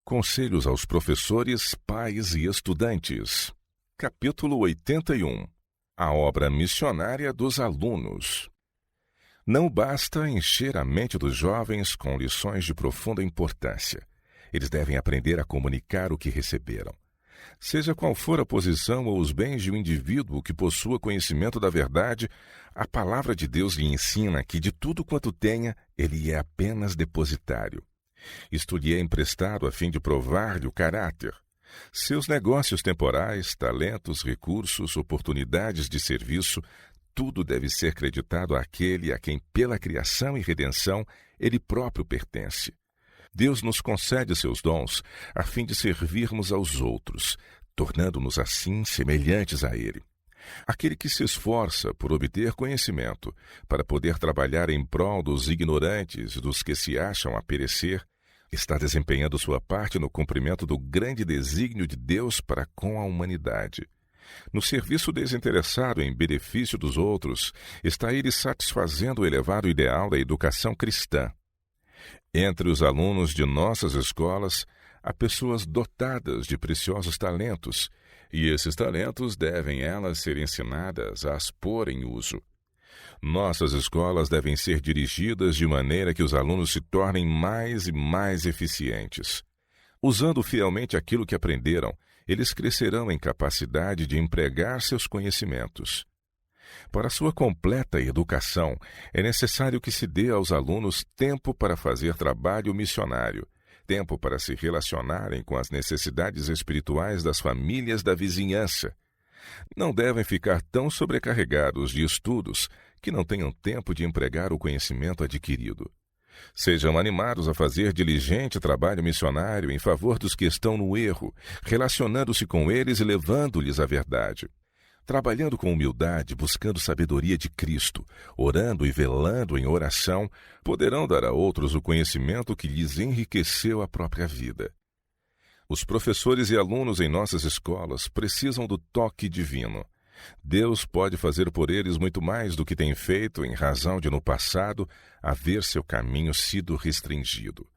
Conselhos aos professores, pais e estudantes. Capítulo 81. A obra missionária dos alunos. Não basta encher a mente dos jovens com lições de profunda importância. Eles devem aprender a comunicar o que receberam. Seja qual for a posição ou os bens de um indivíduo que possua conhecimento da verdade, a palavra de Deus lhe ensina que de tudo quanto tenha, ele é apenas depositário. Isto lhe é emprestado a fim de provar-lhe o caráter. Seus negócios temporais, talentos, recursos, oportunidades de serviço, tudo deve ser creditado àquele a quem, pela criação e redenção, ele próprio pertence. Deus nos concede seus dons a fim de servirmos aos outros, tornando-nos assim semelhantes a ele. Aquele que se esforça por obter conhecimento, para poder trabalhar em prol dos ignorantes, dos que se acham a perecer, está desempenhando sua parte no cumprimento do grande desígnio de Deus para com a humanidade. No serviço desinteressado em benefício dos outros, está ele satisfazendo o elevado ideal da educação cristã. Entre os alunos de nossas escolas, há pessoas dotadas de preciosos talentos, e esses talentos devem elas ser ensinadas a as pôr em uso. Nossas escolas devem ser dirigidas de maneira que os alunos se tornem mais e mais eficientes. Usando fielmente aquilo que aprenderam, eles crescerão em capacidade de empregar seus conhecimentos. Para sua completa educação, é necessário que se dê aos alunos tempo para fazer trabalho missionário, tempo para se relacionarem com as necessidades espirituais das famílias da vizinhança. Não devem ficar tão sobrecarregados de estudos que não tenham tempo de empregar o conhecimento adquirido. Sejam animados a fazer diligente trabalho missionário em favor dos que estão no erro, relacionando-se com eles e levando-lhes a verdade. Trabalhando com humildade, buscando sabedoria de Cristo, orando e velando em oração, poderão dar a outros o conhecimento que lhes enriqueceu a própria vida. Os professores e alunos em nossas escolas precisam do toque divino. Deus pode fazer por eles muito mais do que tem feito em razão de, no passado, haver seu caminho sido restringido.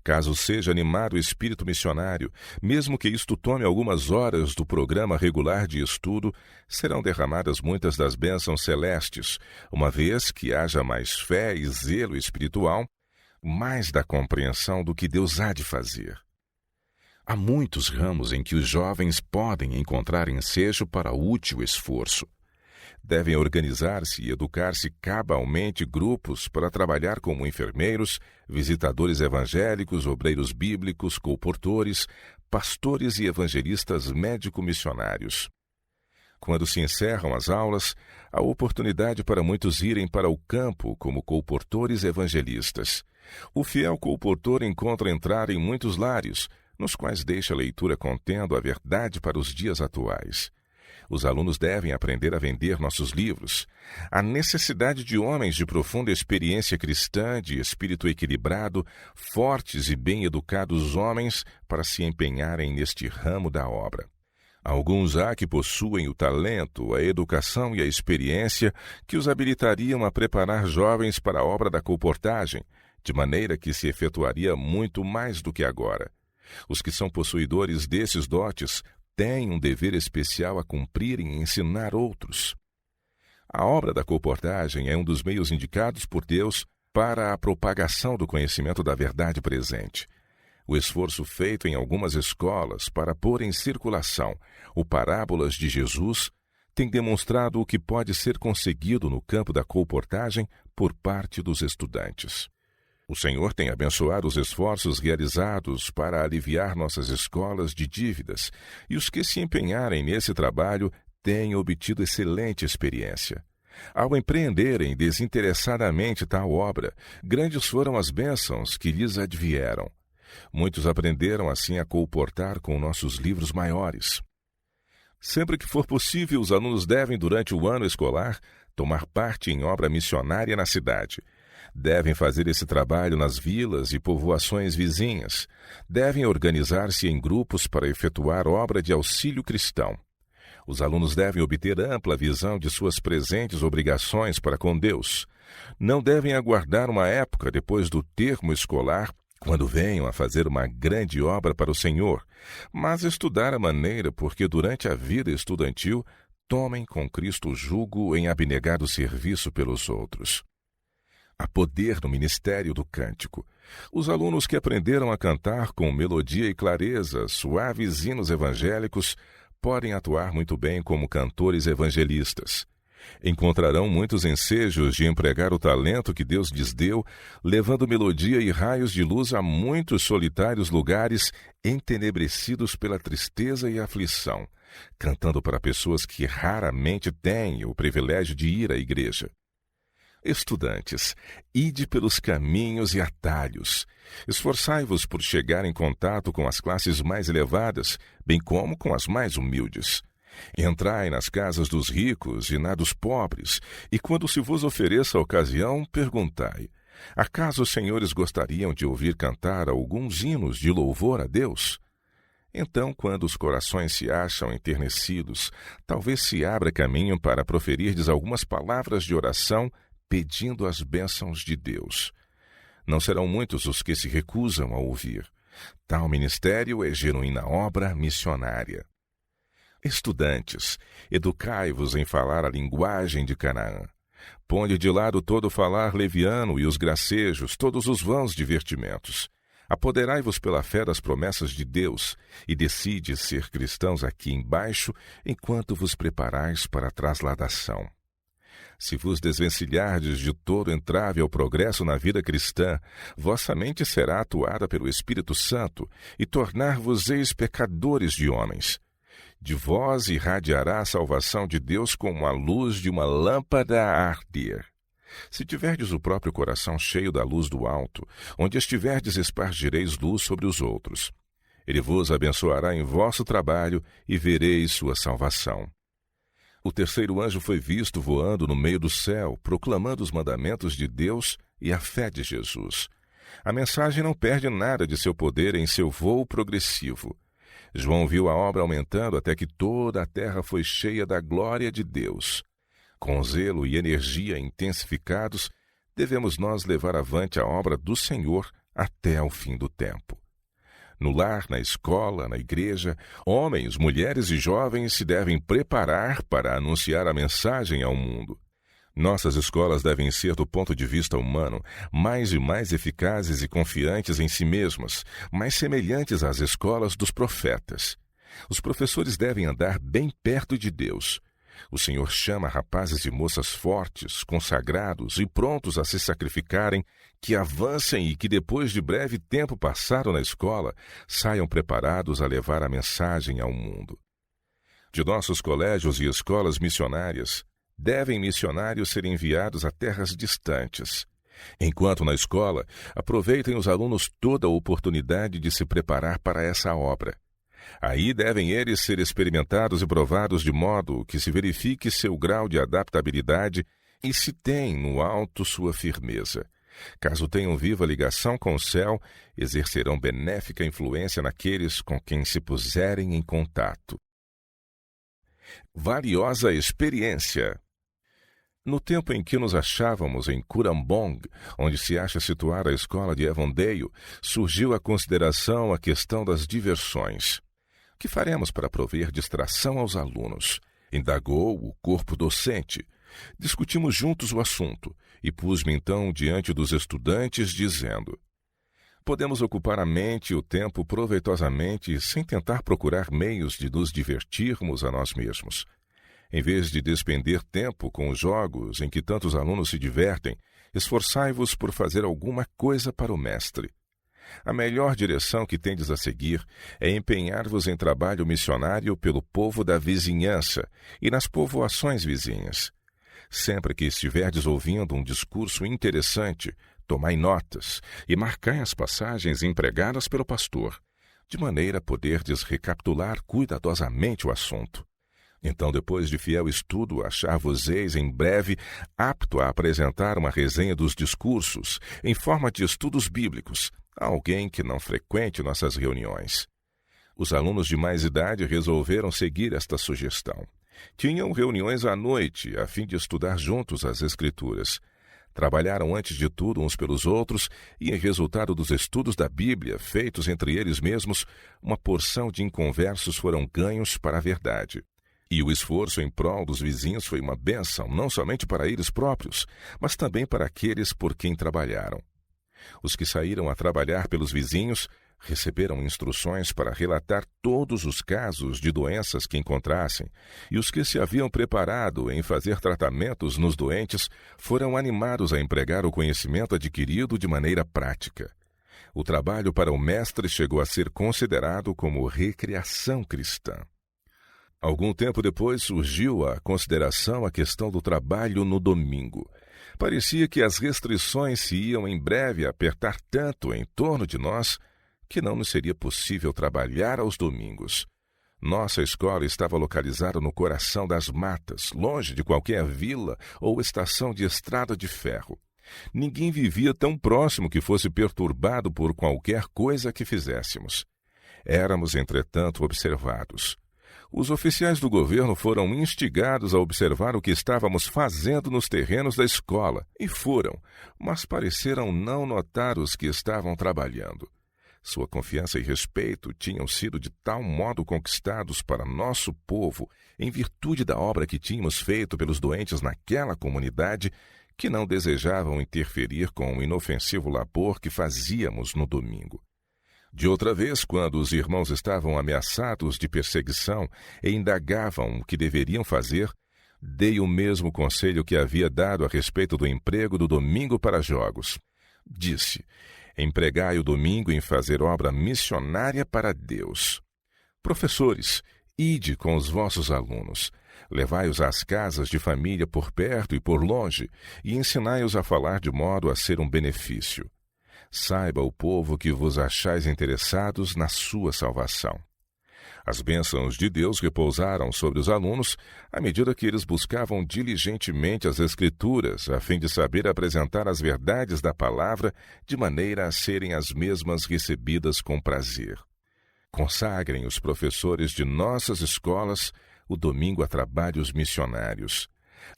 Caso seja animado o espírito missionário, mesmo que isto tome algumas horas do programa regular de estudo, serão derramadas muitas das bênçãos celestes, uma vez que haja mais fé e zelo espiritual, mais da compreensão do que Deus há de fazer. Há muitos ramos em que os jovens podem encontrar ensejo para útil esforço. Devem organizar-se e educar-se cabalmente grupos para trabalhar como enfermeiros, visitadores evangélicos, obreiros bíblicos, colportores, pastores e evangelistas médico-missionários. Quando se encerram as aulas, há oportunidade para muitos irem para o campo como colportores evangelistas. O fiel colportor encontra entrar em muitos lares, nos quais deixa a leitura contendo a verdade para os dias atuais. Os alunos devem aprender a vender nossos livros. A necessidade de homens de profunda experiência cristã, de espírito equilibrado, fortes e bem educados homens para se empenharem neste ramo da obra. Alguns há que possuem o talento, a educação e a experiência que os habilitariam a preparar jovens para a obra da colportagem, de maneira que se efetuaria muito mais do que agora. Os que são possuidores desses dotes têm um dever especial a cumprir em ensinar outros. A obra da colportagem é um dos meios indicados por Deus para a propagação do conhecimento da verdade presente. O esforço feito em algumas escolas para pôr em circulação o Parábolas de Jesus tem demonstrado o que pode ser conseguido no campo da colportagem por parte dos estudantes. O Senhor tem abençoado os esforços realizados para aliviar nossas escolas de dívidas, e os que se empenharem nesse trabalho têm obtido excelente experiência. Ao empreenderem desinteressadamente tal obra, grandes foram as bênçãos que lhes advieram. Muitos aprenderam assim a colportar com nossos livros maiores. Sempre que for possível, os alunos devem, durante o ano escolar, tomar parte em obra missionária na cidade. Devem fazer esse trabalho nas vilas e povoações vizinhas. Devem organizar-se em grupos para efetuar obra de auxílio cristão. Os alunos devem obter ampla visão de suas presentes obrigações para com Deus. Não devem aguardar uma época depois do termo escolar quando venham a fazer uma grande obra para o Senhor, mas estudar a maneira porque durante a vida estudantil tomem com Cristo o jugo em abnegado serviço pelos outros. Há poder no ministério do cântico. Os alunos que aprenderam a cantar com melodia e clareza suaves hinos evangélicos podem atuar muito bem como cantores evangelistas. Encontrarão muitos ensejos de empregar o talento que Deus lhes deu, levando melodia e raios de luz a muitos solitários lugares entenebrecidos pela tristeza e aflição, cantando para pessoas que raramente têm o privilégio de ir à igreja. Estudantes, ide pelos caminhos e atalhos. Esforçai-vos por chegar em contato com as classes mais elevadas, bem como com as mais humildes. Entrai nas casas dos ricos e na dos pobres, e quando se vos ofereça a ocasião, perguntai: acaso os senhores gostariam de ouvir cantar alguns hinos de louvor a Deus? Então, quando os corações se acham enternecidos, talvez se abra caminho para proferirdes algumas palavras de oração, pedindo as bênçãos de Deus. Não serão muitos os que se recusam a ouvir. Tal ministério é genuína obra missionária. Estudantes, educai-vos em falar a linguagem de Canaã. Ponde de lado todo o falar leviano e os gracejos, todos os vãos divertimentos. Apoderai-vos pela fé das promessas de Deus e decide ser cristãos aqui embaixo enquanto vos preparais para a trasladação. Se vos desvencilhardes de todo entrave ao progresso na vida cristã, vossa mente será atuada pelo Espírito Santo e tornar-vos-eis pecadores de homens. De vós irradiará a salvação de Deus como a luz de uma lâmpada a arder. Se tiverdes o próprio coração cheio da luz do alto, onde estiverdes espargireis luz sobre os outros. Ele vos abençoará em vosso trabalho e vereis sua salvação. O terceiro anjo foi visto voando no meio do céu, proclamando os mandamentos de Deus e a fé de Jesus. A mensagem não perde nada de seu poder em seu voo progressivo. João viu a obra aumentando até que toda a terra foi cheia da glória de Deus. Com zelo e energia intensificados, devemos nós levar avante a obra do Senhor até ao fim do tempo. No lar, na escola, na igreja, homens, mulheres e jovens se devem preparar para anunciar a mensagem ao mundo. Nossas escolas devem ser, do ponto de vista humano, mais e mais eficazes e confiantes em si mesmas, mais semelhantes às escolas dos profetas. Os professores devem andar bem perto de Deus. O Senhor chama rapazes e moças fortes, consagrados e prontos a se sacrificarem, que avancem e que depois de breve tempo passado na escola, saiam preparados a levar a mensagem ao mundo. De nossos colégios e escolas missionárias, devem missionários ser enviados a terras distantes. Enquanto na escola, aproveitem os alunos toda a oportunidade de se preparar para essa obra. Aí devem eles ser experimentados e provados de modo que se verifique seu grau de adaptabilidade e se tem no alto sua firmeza. Caso tenham viva ligação com o céu, exercerão benéfica influência naqueles com quem se puserem em contato. Valiosa experiência. No tempo em que nos achávamos em Curambong, onde se acha situada a escola de Avondale, surgiu a consideração a questão das diversões. O que faremos para prover distração aos alunos? Indagou o corpo docente. Discutimos juntos o assunto e pus-me então diante dos estudantes, dizendo: podemos ocupar a mente e o tempo proveitosamente sem tentar procurar meios de nos divertirmos a nós mesmos. Em vez de despender tempo com os jogos em que tantos alunos se divertem, esforçai-vos por fazer alguma coisa para o mestre. A melhor direção que tendes a seguir é empenhar-vos em trabalho missionário pelo povo da vizinhança e nas povoações vizinhas. Sempre que estiverdes ouvindo um discurso interessante, tomai notas e marcai as passagens empregadas pelo pastor, de maneira a poderdes recapitular cuidadosamente o assunto. Então, depois de fiel estudo, achar-vos-eis em breve apto a apresentar uma resenha dos discursos, em forma de estudos bíblicos, a alguém que não frequente nossas reuniões. Os alunos de mais idade resolveram seguir esta sugestão. Tinham reuniões à noite, a fim de estudar juntos as Escrituras. Trabalharam antes de tudo uns pelos outros e, em resultado dos estudos da Bíblia, feitos entre eles mesmos, uma porção de inconversos foram ganhos para a verdade. E o esforço em prol dos vizinhos foi uma bênção, não somente para eles próprios, mas também para aqueles por quem trabalharam. Os que saíram a trabalhar pelos vizinhos receberam instruções para relatar todos os casos de doenças que encontrassem, e os que se haviam preparado em fazer tratamentos nos doentes foram animados a empregar o conhecimento adquirido de maneira prática. O trabalho para o mestre chegou a ser considerado como recreação cristã. Algum tempo depois surgiu a consideração a questão do trabalho no domingo. Parecia que as restrições se iam em breve apertar tanto em torno de nós que não nos seria possível trabalhar aos domingos. Nossa escola estava localizada no coração das matas, longe de qualquer vila ou estação de estrada de ferro. Ninguém vivia tão próximo que fosse perturbado por qualquer coisa que fizéssemos. Éramos, entretanto, observados. Os oficiais do governo foram instigados a observar o que estávamos fazendo nos terrenos da escola, e foram, mas pareceram não notar os que estavam trabalhando. Sua confiança e respeito tinham sido de tal modo conquistados para nosso povo, em virtude da obra que tínhamos feito pelos doentes naquela comunidade, que não desejavam interferir com o inofensivo labor que fazíamos no domingo. De outra vez, quando os irmãos estavam ameaçados de perseguição e indagavam o que deveriam fazer, dei o mesmo conselho que havia dado a respeito do emprego do domingo para jogos. Disse: empregai o domingo em fazer obra missionária para Deus. Professores, ide com os vossos alunos, levai-os às casas de família por perto e por longe, e ensinai-os a falar de modo a ser um benefício. Saiba o povo que vos achais interessados na sua salvação. As bênçãos de Deus repousaram sobre os alunos à medida que eles buscavam diligentemente as Escrituras, a fim de saber apresentar as verdades da palavra de maneira a serem as mesmas recebidas com prazer. Consagrem os professores de nossas escolas o domingo a trabalhos missionários.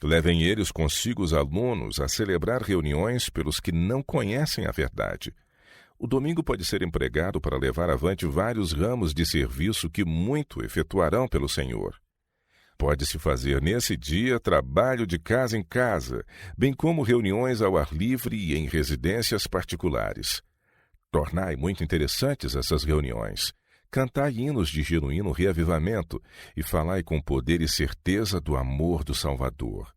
Levem eles consigo os alunos a celebrar reuniões pelos que não conhecem a verdade. O domingo pode ser empregado para levar avante vários ramos de serviço que muito efetuarão pelo Senhor. Pode-se fazer nesse dia trabalho de casa em casa, bem como reuniões ao ar livre e em residências particulares. Tornai muito interessantes essas reuniões. Cantai hinos de genuíno reavivamento e falai com poder e certeza do amor do Salvador.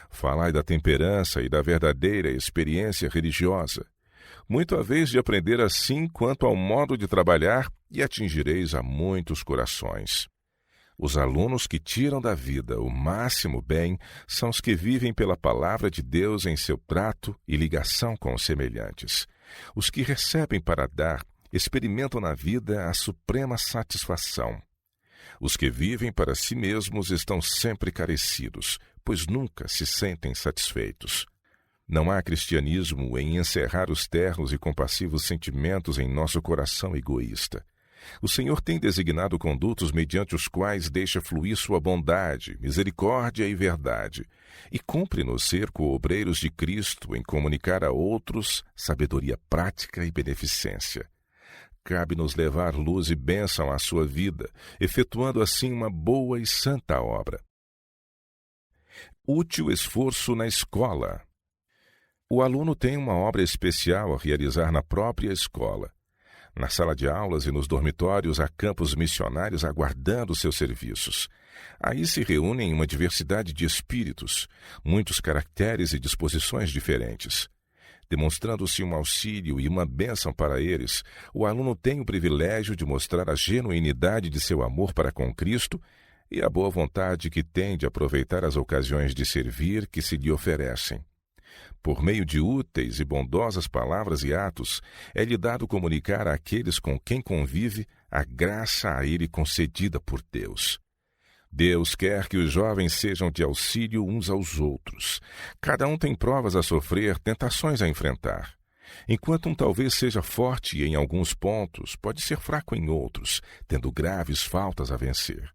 Falai da temperança e da verdadeira experiência religiosa. Muito haveis de aprender assim quanto ao modo de trabalhar e atingireis a muitos corações. Os alunos que tiram da vida o máximo bem são os que vivem pela palavra de Deus em seu trato e ligação com os semelhantes. Os que recebem para dar experimentam na vida a suprema satisfação. Os que vivem para si mesmos estão sempre carecidos, pois nunca se sentem satisfeitos. Não há cristianismo em encerrar os ternos e compassivos sentimentos em nosso coração egoísta. O Senhor tem designado condutos mediante os quais deixa fluir sua bondade, misericórdia e verdade, e cumpre-nos ser coobreiros de Cristo em comunicar a outros sabedoria prática e beneficência. Cabe-nos levar luz e bênção à sua vida, efetuando assim uma boa e santa obra. Útil esforço na escola. O aluno tem uma obra especial a realizar na própria escola. Na sala de aulas e nos dormitórios há campos missionários aguardando seus serviços. Aí se reúnem uma diversidade de espíritos, muitos caracteres e disposições diferentes. Demonstrando-se um auxílio e uma bênção para eles, o aluno tem o privilégio de mostrar a genuinidade de seu amor para com Cristo e a boa vontade que tem de aproveitar as ocasiões de servir que se lhe oferecem. Por meio de úteis e bondosas palavras e atos, é-lhe dado comunicar àqueles com quem convive a graça a ele concedida por Deus. Deus quer que os jovens sejam de auxílio uns aos outros. Cada um tem provas a sofrer, tentações a enfrentar. Enquanto um talvez seja forte em alguns pontos, pode ser fraco em outros, tendo graves faltas a vencer.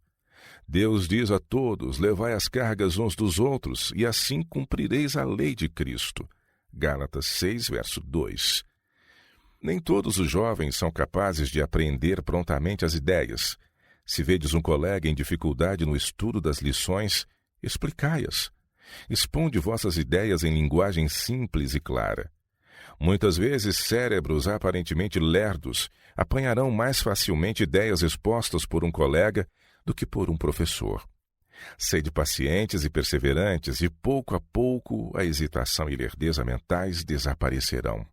Deus diz a todos: levai as cargas uns dos outros, e assim cumprireis a lei de Cristo. Gálatas 6, verso 2. Nem todos os jovens são capazes de apreender prontamente as ideias. Se vedes um colega em dificuldade no estudo das lições, explicai-as. Exponde vossas ideias em linguagem simples e clara. Muitas vezes, cérebros aparentemente lerdos apanharão mais facilmente ideias expostas por um colega do que por um professor. Sede pacientes e perseverantes, e pouco a pouco a hesitação e lerdeza mentais desaparecerão.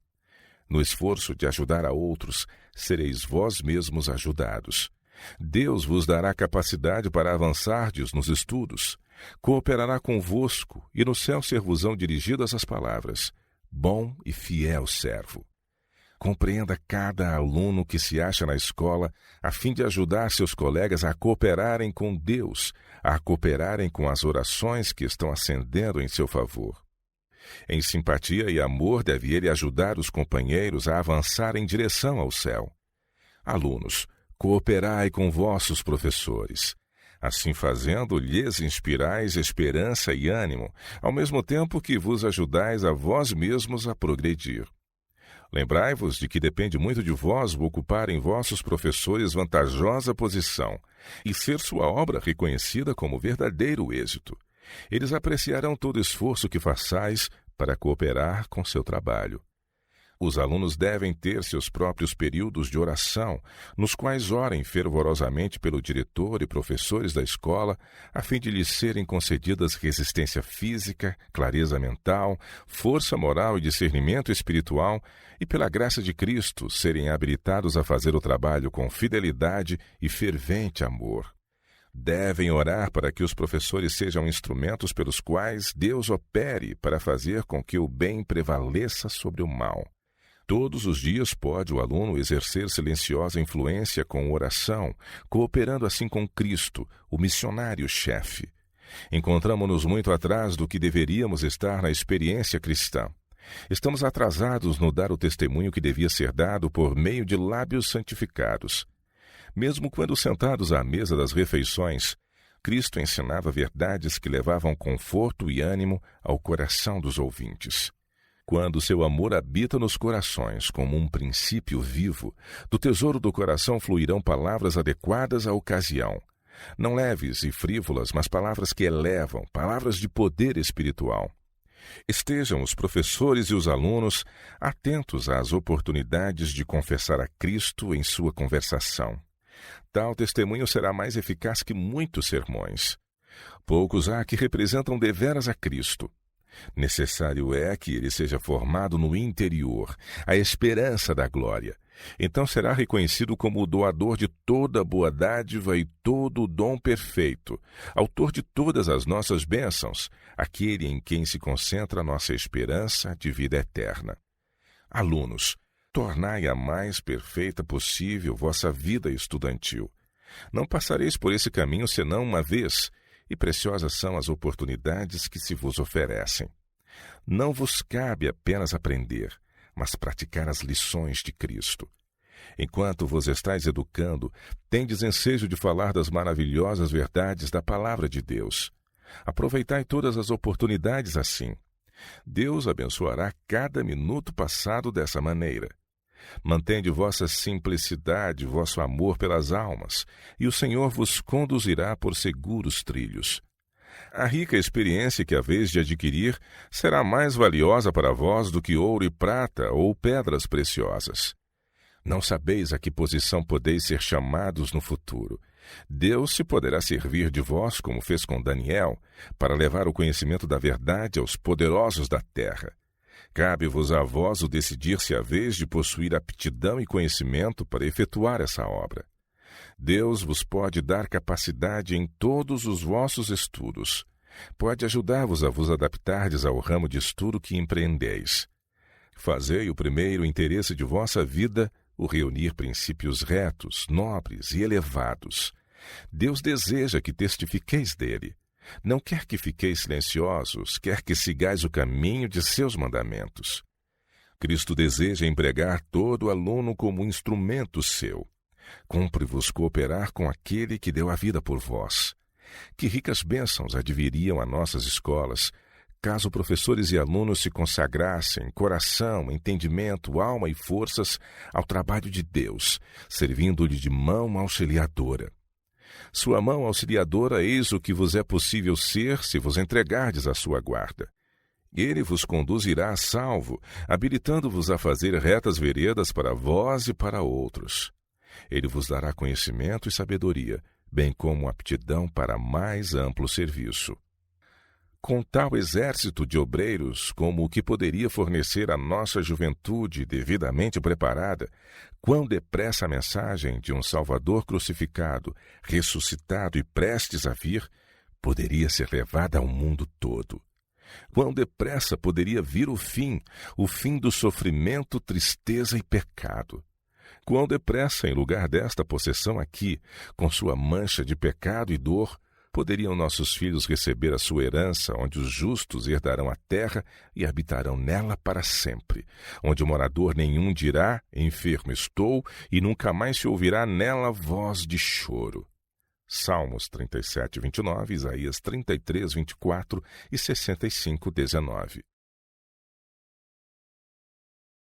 No esforço de ajudar a outros, sereis vós mesmos ajudados. Deus vos dará capacidade para avançardes nos estudos. Cooperará convosco, e no céu ser-vos-ão dirigidas as palavras: bom e fiel servo. Compreenda cada aluno que se acha na escola, a fim de ajudar seus colegas a cooperarem com Deus, a cooperarem com as orações que estão ascendendo em seu favor. Em simpatia e amor deve ele ajudar os companheiros a avançar em direção ao céu. Alunos, cooperai com vossos professores. Assim fazendo, lhes inspirais esperança e ânimo, ao mesmo tempo que vos ajudais a vós mesmos a progredir. Lembrai-vos de que depende muito de vós ocupar em vossos professores vantajosa posição e ser sua obra reconhecida como verdadeiro êxito. Eles apreciarão todo o esforço que façais para cooperar com seu trabalho. Os alunos devem ter seus próprios períodos de oração, nos quais orem fervorosamente pelo diretor e professores da escola, a fim de lhes serem concedidas resistência física, clareza mental, força moral e discernimento espiritual, e pela graça de Cristo serem habilitados a fazer o trabalho com fidelidade e fervente amor. Devem orar para que os professores sejam instrumentos pelos quais Deus opere para fazer com que o bem prevaleça sobre o mal. Todos os dias pode o aluno exercer silenciosa influência com oração, cooperando assim com Cristo, o missionário-chefe. Encontramo-nos muito atrás do que deveríamos estar na experiência cristã. Estamos atrasados no dar o testemunho que devia ser dado por meio de lábios santificados. Mesmo quando sentados à mesa das refeições, Cristo ensinava verdades que levavam conforto e ânimo ao coração dos ouvintes. Quando seu amor habita nos corações como um princípio vivo, do tesouro do coração fluirão palavras adequadas à ocasião. Não leves e frívolas, mas palavras que elevam, palavras de poder espiritual. Estejam os professores e os alunos atentos às oportunidades de confessar a Cristo em sua conversação. Tal testemunho será mais eficaz que muitos sermões. Poucos há que representam deveras a Cristo. Necessário é que ele seja formado no interior, a esperança da glória. Então será reconhecido como o doador de toda boa dádiva e todo o dom perfeito, autor de todas as nossas bênçãos, aquele em quem se concentra a nossa esperança de vida eterna. Alunos, tornai a mais perfeita possível vossa vida estudantil. Não passareis por esse caminho senão uma vez, e preciosas são as oportunidades que se vos oferecem. Não vos cabe apenas aprender, mas praticar as lições de Cristo. Enquanto vos estáis educando, tendes ensejo de falar das maravilhosas verdades da palavra de Deus. Aproveitai todas as oportunidades assim. Deus abençoará cada minuto passado dessa maneira. Mantende vossa simplicidade, vosso amor pelas almas, e o Senhor vos conduzirá por seguros trilhos. A rica experiência que haveis de adquirir será mais valiosa para vós do que ouro e prata ou pedras preciosas. Não sabeis a que posição podeis ser chamados no futuro. Deus se poderá servir de vós, como fez com Daniel, para levar o conhecimento da verdade aos poderosos da terra. Cabe-vos a vós o decidir se haveis de possuir aptidão e conhecimento para efetuar essa obra. Deus vos pode dar capacidade em todos os vossos estudos. Pode ajudar-vos a vos adaptardes ao ramo de estudo que empreendeis. Fazei o primeiro interesse de vossa vida o reunir princípios retos, nobres e elevados. Deus deseja que testifiqueis dele. Não quer que fiqueis silenciosos, quer que sigais o caminho de seus mandamentos. Cristo deseja empregar todo aluno como instrumento seu. Cumpre-vos cooperar com aquele que deu a vida por vós. Que ricas bênçãos adviriam a nossas escolas, caso professores e alunos se consagrassem coração, entendimento, alma e forças ao trabalho de Deus, servindo-lhe de mão auxiliadora. Sua mão auxiliadora, eis o que vos é possível ser se vos entregardes à sua guarda. Ele vos conduzirá a salvo, habilitando-vos a fazer retas veredas para vós e para outros. Ele vos dará conhecimento e sabedoria, bem como aptidão para mais amplo serviço. Com tal exército de obreiros como o que poderia fornecer a nossa juventude devidamente preparada, quão depressa a mensagem de um Salvador crucificado, ressuscitado e prestes a vir, poderia ser levada ao mundo todo. Quão depressa poderia vir o fim do sofrimento, tristeza e pecado. Quão depressa, em lugar desta possessão aqui, com sua mancha de pecado e dor, poderiam nossos filhos receber a sua herança, onde os justos herdarão a terra e habitarão nela para sempre, onde morador nenhum dirá, enfermo estou, e nunca mais se ouvirá nela voz de choro. Salmos 37, 29, Isaías 33, 24 e 65, 19.